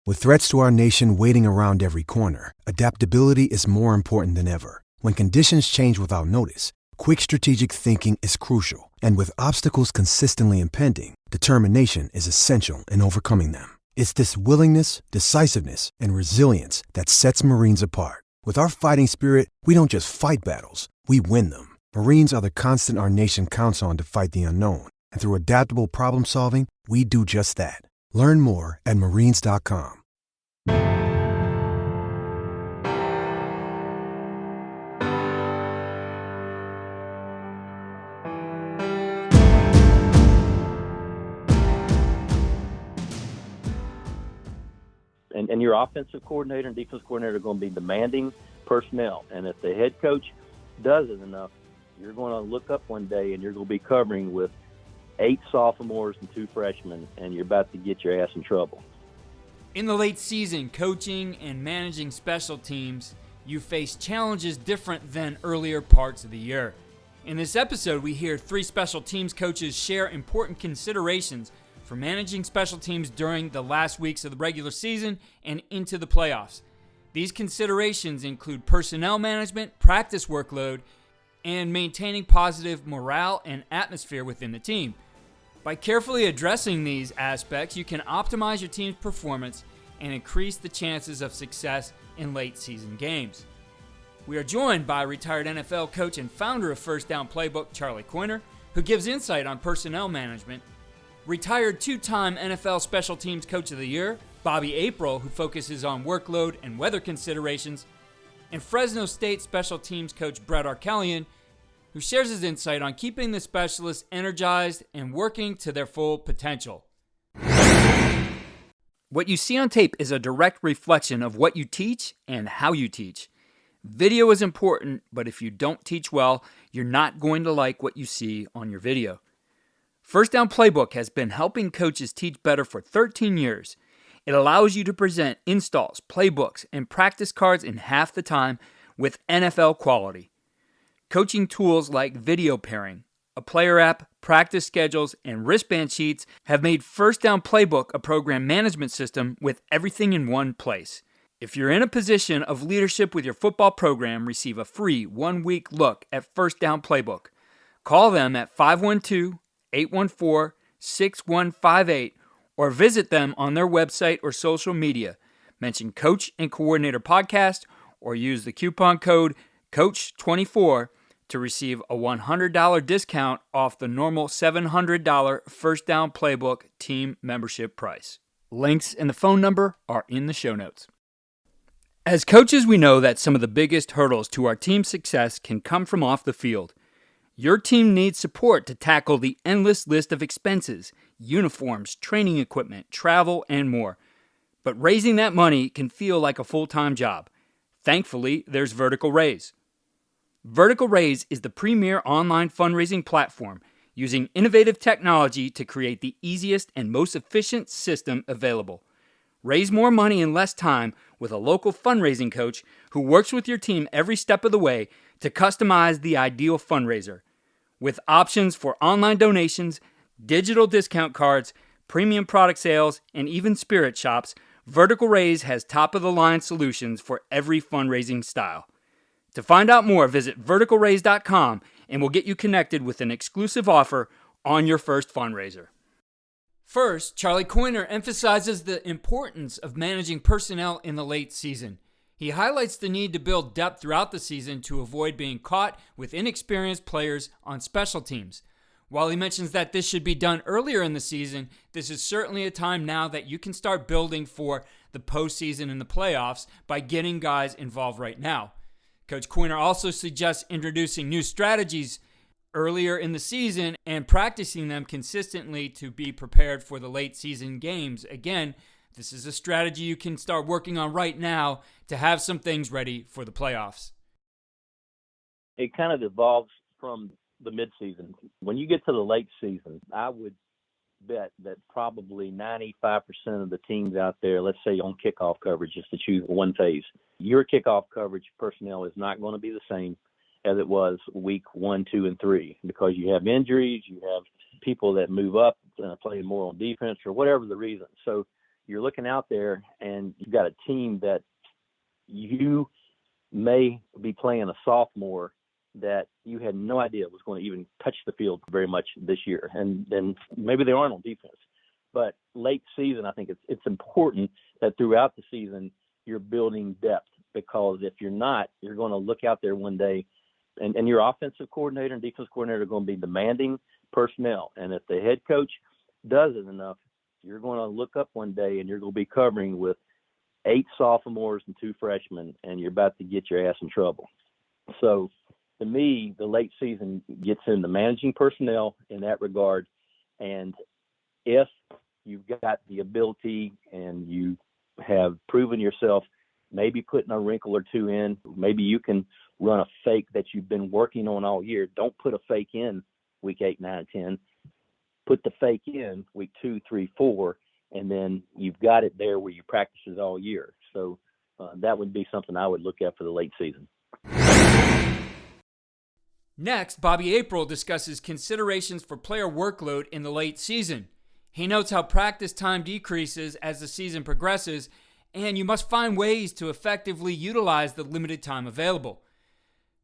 With threats to our nation waiting around every corner, adaptability is more important than ever. When conditions change without notice, quick strategic thinking is crucial. And with obstacles consistently impending, determination is essential in overcoming them. It's this willingness, decisiveness, and resilience that sets Marines apart. With our fighting spirit, we don't just fight battles, we win them. Marines are the constant our nation counts on to fight the unknown. And through adaptable problem solving, we do just that. Learn more at marines.com. And your offensive coordinator and defensive coordinator are going to be demanding personnel. And if the head coach does it enough, you're going to look up one day and you're going to be covering with 8 sophomores and 2 freshmen, and you're about to get your ass in trouble. In the late season, coaching and managing special teams, you face challenges different than earlier parts of the year. In this episode, we hear 3 special teams coaches share important considerations for managing special teams during the last weeks of the regular season and into the playoffs. These considerations include personnel management, practice workload, and maintaining positive morale and atmosphere within the team. By carefully addressing these aspects, you can optimize your team's performance and increase the chances of success in late season games. We are joined by retired NFL coach and founder of First Down Playbook, Charlie Coiner, who gives insight on personnel management, retired 2-time NFL Special Teams Coach of the Year, Bobby April, who focuses on workload and weather considerations, and Fresno State Special Teams Coach Brett Arkelian, who shares his insight on keeping the specialists energized and working to their full potential. What you see on tape is a direct reflection of what you teach and how you teach. Video is important, but if you don't teach well, you're not going to like what you see on your video. First Down Playbook has been helping coaches teach better for 13 years. It allows you to present installs, playbooks, and practice cards in half the time with NFL quality. Coaching tools like video pairing, a player app, practice schedules, and wristband sheets have made First Down Playbook a program management system with everything in one place. If you're in a position of leadership with your football program, receive a free 1-week look at First Down Playbook. Call them at 512-814-6158 or visit them on their website or social media. Mention Coach and Coordinator Podcast or use the coupon code COACH24 to receive a $100 discount off the normal $700 First Down Playbook team membership price. Links and the phone number are in the show notes. As coaches, we know that some of the biggest hurdles to our team's success can come from off the field. Your team needs support to tackle the endless list of expenses, uniforms, training equipment, travel, and more. But raising that money can feel like a full-time job. Thankfully, there's Vertical Raise. Vertical Raise is the premier online fundraising platform using innovative technology to create the easiest and most efficient system available. Raise more money in less time with a local fundraising coach who works with your team every step of the way to customize the ideal fundraiser. With options for online donations, digital discount cards, premium product sales, and even spirit shops, Vertical Raise has top-of-the-line solutions for every fundraising style. To find out more, visit verticalraise.com and we'll get you connected with an exclusive offer on your first fundraiser. First, Charlie Coiner emphasizes the importance of managing personnel in the late season. He highlights the need to build depth throughout the season to avoid being caught with inexperienced players on special teams. While he mentions that this should be done earlier in the season, this is certainly a time now that you can start building for the postseason and the playoffs by getting guys involved right now. Coach Coiner also suggests introducing new strategies earlier in the season and practicing them consistently to be prepared for the late season games. Again, this is a strategy you can start working on right now to have some things ready for the playoffs. It kind of evolves from the midseason. When you get to the late season, I would bet that probably 95% of the teams out there, let's say on kickoff coverage, just to choose one phase, your kickoff coverage personnel is not going to be the same as it was week 1, 2, and 3 because you have injuries, you have people that move up playing more on defense or whatever the reason. So you're looking out there and you've got a team that you may be playing a sophomore that you had no idea was going to even touch the field very much this year. And then maybe they aren't on defense. But late season, I think it's important that throughout the season you're building depth, because if you're not, you're going to look out there one day and your offensive coordinator and defensive coordinator are going to be demanding personnel. And if the head coach does it enough, you're going to look up one day and you're going to be covering with 8 sophomores and 2 freshmen, and you're about to get your ass in trouble. So to me, the late season gets into managing personnel in that regard. And if you've got the ability and you have proven yourself, maybe putting a wrinkle or 2 in, maybe you can run a fake that you've been working on all year. Don't put a fake in week 8, 9, 10. Put the fake in week 2, 3, 4, and then you've got it there where you practice it all year. So that would be something I would look at for the late season. Next, Bobby April discusses considerations for player workload in the late season. He notes how practice time decreases as the season progresses, and you must find ways to effectively utilize the limited time available.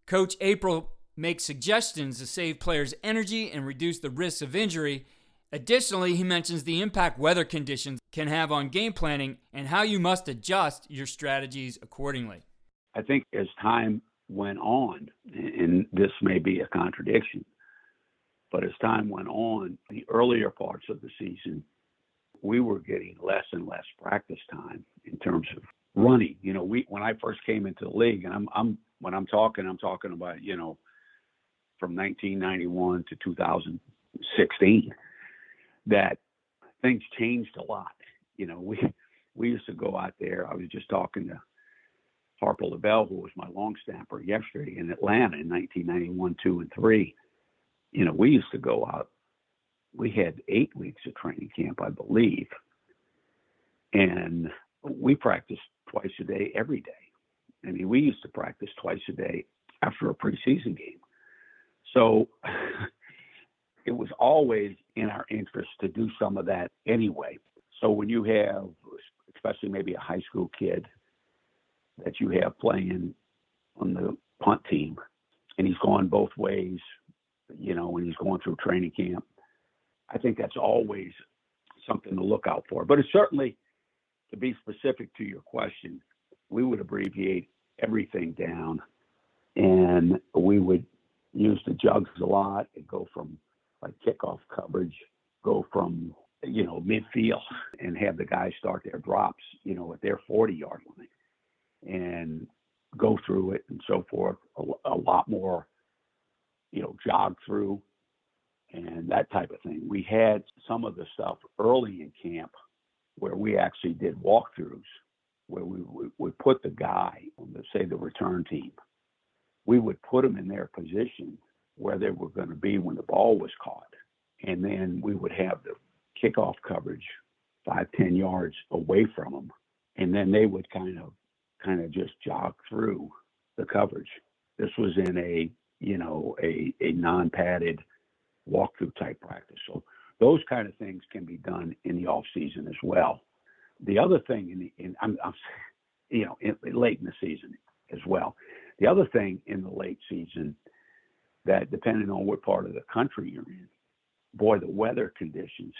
Coach April makes suggestions to save players' energy and reduce the risks of injury. Additionally, he mentions the impact weather conditions can have on game planning and how you must adjust your strategies accordingly. I think as time went on, and this may be a contradiction, but as time went on, the earlier parts of the season, we were getting less and less practice time in terms of running. You know, when I first came into the league, and when I'm talking about, you know, from 1991 to 2016, that things changed a lot. You know, we used to go out there. I was just talking to Harper LaBelle, who was my long snapper yesterday in Atlanta in 1991, 2, and 3. You know, we used to go out. We had 8 weeks of training camp, I believe. And we practiced twice a day, every day. I mean, we used to practice twice a day after a preseason game. So it was always in our interest to do some of that anyway. So when you have, especially maybe a high school kid that you have playing on the punt team, and he's gone both ways, you know, when he's going through training camp, I think that's always something to look out for. But it's certainly, to be specific to your question, we would abbreviate everything down, and we would use the jugs a lot and go from like kickoff coverage, go from, you know, midfield, and have the guys start their drops, you know, at their 40-yard line and go through it and so forth. A lot more, you know, jog through and that type of thing. We had some of the stuff early in camp where we actually did walkthroughs, where we would put the guy on the, say, the return team. We would put them in their position where they were going to be when the ball was caught. And then we would have the kickoff coverage 5-10 yards away from them. And then they would kind of just jog through the coverage. This was in a, you know, a non-padded walkthrough type practice. So those kind of things can be done in the off season as well. The other thing late in the season as well. The other thing in the late season, that depending on what part of the country you're in, boy, the weather conditions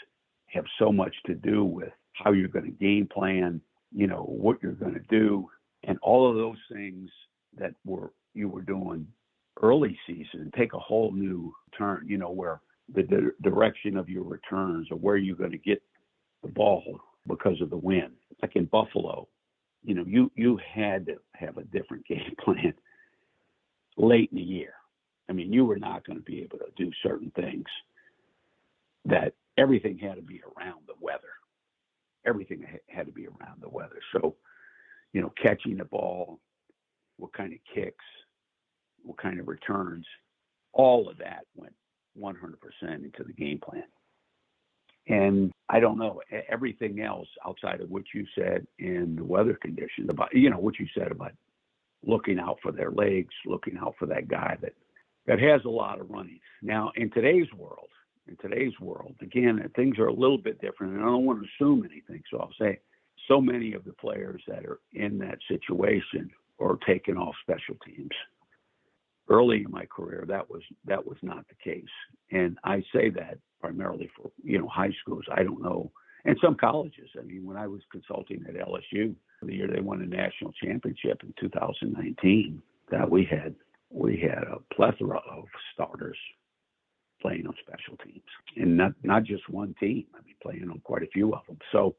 have so much to do with how you're going to game plan, you know, what you're going to do, and all of those things that you were doing early season take a whole new turn, you know, where the direction of your returns or where you're going to get the ball because of the wind. Like in Buffalo, you know, you had to have a different game plan late in the year. I mean, you were not going to be able to do certain things, that everything had to be around the weather. Everything had to be around the weather. So, you know, catching the ball, what kind of kicks, what kind of returns, all of that went 100% into the game plan. And I don't know, everything else outside of what you said in the weather conditions, about, you know, what you said about looking out for their legs, looking out for that guy that has a lot of running. Now, in today's world, again, things are a little bit different, and I don't want to assume anything, so I'll say so many of the players that are in that situation are taken off special teams. Early in my career, that was not the case. And I say that primarily for, high schools. I don't know. And some colleges. I mean, when I was consulting at LSU, the year they won a national championship in 2019, that we had a plethora of starters playing on special teams, and not just one team. I mean, playing on quite a few of them. So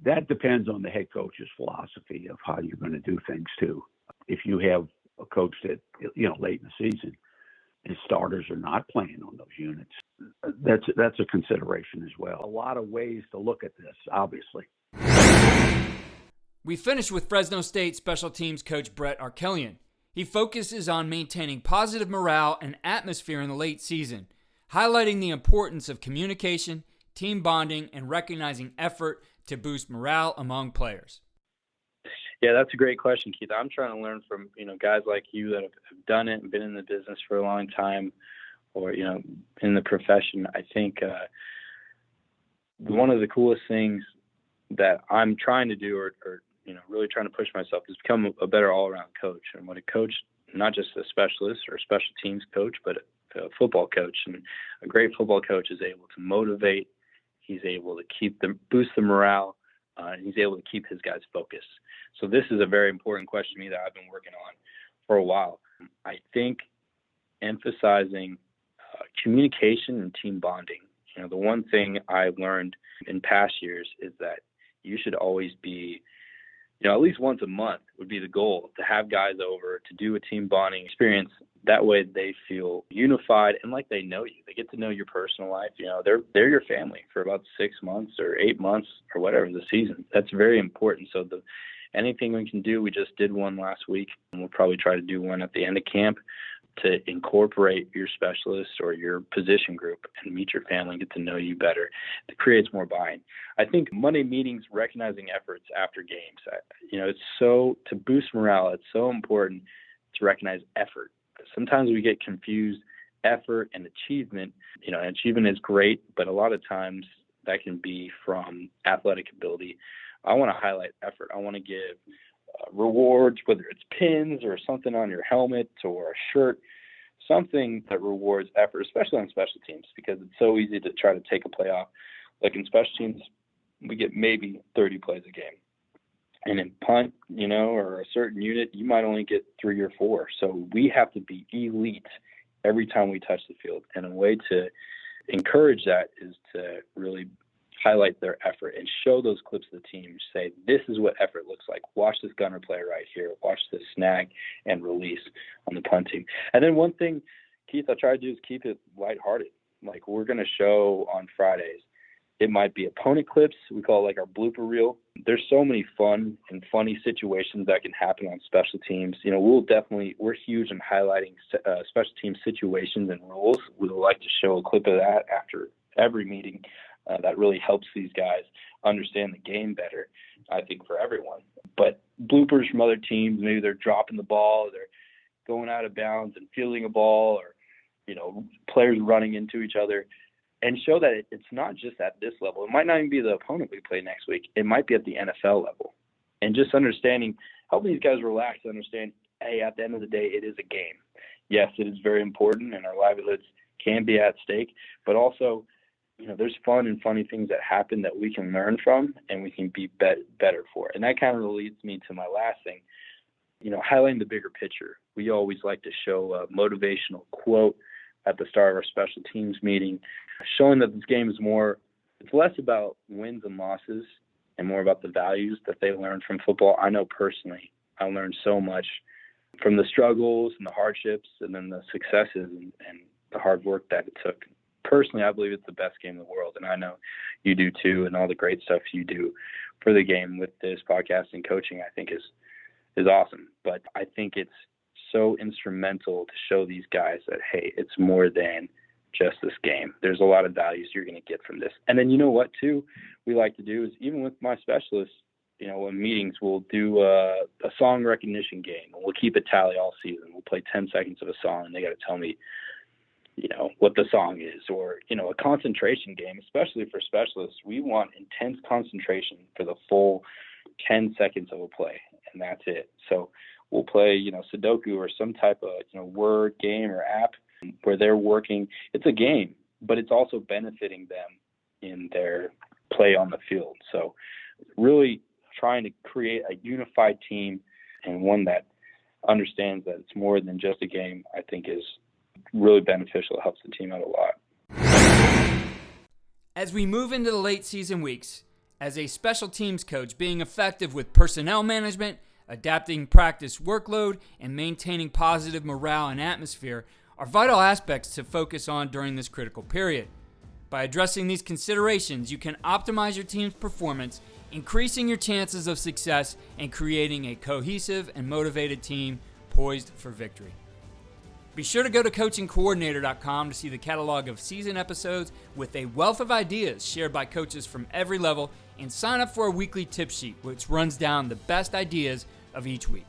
that depends on the head coach's philosophy of how you're going to do things too. If you have a coach that, late in the season, his starters are not playing on those units, that's a consideration as well. A lot of ways to look at this, obviously. We finished with Fresno State special teams coach Brett Arkelian. He focuses on maintaining positive morale and atmosphere in the late season, highlighting the importance of communication, team bonding, and recognizing effort to boost morale among players. Yeah, that's a great question, Keith. I'm trying to learn from, guys like you that have done it and been in the business for a long time, or, in the profession. I think one of the coolest things that I'm trying to do, or really trying to push myself, is become a better all-around coach. And what a coach, not just a specialist or a special teams coach, but a football coach. And a great football coach is able to motivate. He's able to boost the morale, and he's able to keep his guys focused. So this is a very important question to me that I've been working on for a while. I think emphasizing communication and team bonding. The one thing I learned in past years is that you should always be, at least once a month would be the goal, to have guys over to do a team bonding experience. That way they feel unified and like they know you. They get to know your personal life. They're your family for about 6 months or 8 months or whatever the season. That's very important. So anything we can do, we just did one last week, and we'll probably try to do one at the end of camp to incorporate your specialist or your position group and meet your family and get to know you better. It creates more buy-in. I think Monday meetings, recognizing efforts after games, it's to boost morale, it's so important to recognize effort. Sometimes we get confused effort and achievement. And achievement is great, but a lot of times that can be from athletic ability. I want to highlight effort. I want to give rewards, whether it's pins or something on your helmet or a shirt, something that rewards effort, especially on special teams, because it's so easy to try to take a play off. Like in special teams, we get maybe 30 plays a game. And in punt, or a certain unit, you might only get 3 or 4. So we have to be elite every time we touch the field. And a way to encourage that is to really highlight their effort and show those clips to the team. Say, this is what effort looks like. Watch this gunner play right here. Watch this snag and release on the punt team. And then one thing, Keith, I try to do is keep it lighthearted. Like, we're going to show on Fridays, it might be opponent clips. We call it like our blooper reel. There's so many fun and funny situations that can happen on special teams. We're huge in highlighting special team situations and rules. We would like to show a clip of that after every meeting. That really helps these guys understand the game better, I think, for everyone. But bloopers from other teams, maybe they're dropping the ball, they're going out of bounds and fielding a ball, or, players running into each other, and show that it's not just at this level. It might not even be the opponent we play next week. It might be at the NFL level. And just helping these guys relax and understand, hey, at the end of the day, it is a game. Yes, it is very important, and our livelihoods can be at stake, but also, there's fun and funny things that happen that we can learn from and we can be better for. And that kind of leads me to my last thing, highlighting the bigger picture. We always like to show a motivational quote at the start of our special teams meeting, showing that this game is it's less about wins and losses and more about the values that they learned from football. I know personally, I learned so much from the struggles and the hardships and then the successes and the hard work that it took. Personally, I believe it's the best game in the world, and I know you do too, and all the great stuff you do for the game with this podcast and coaching, I think is awesome. But I think it's so instrumental to show these guys that, hey, it's more than just this game. There's a lot of values you're going to get from this. And then what, too, we like to do is, even with my specialists, in meetings, we'll do a song recognition game, and we'll keep a tally all season. We'll play 10 seconds of a song, and they got to tell me what the song is, or, a concentration game, especially for specialists. We want intense concentration for the full 10 seconds of a play, and that's it. So we'll play, Sudoku or some type of, word game or app where they're working. It's a game, but it's also benefiting them in their play on the field. So really trying to create a unified team, and one that understands that it's more than just a game, I think is really beneficial. It helps the team out a lot. As we move into the late season weeks, as a special teams coach, being effective with personnel management, adapting practice workload, and maintaining positive morale and atmosphere are vital aspects to focus on during this critical period. By addressing these considerations, you can optimize your team's performance, increasing your chances of success, and creating a cohesive and motivated team poised for victory. Be sure to go to coachingcoordinator.com to see the catalog of season episodes with a wealth of ideas shared by coaches from every level, and sign up for a weekly tip sheet which runs down the best ideas of each week.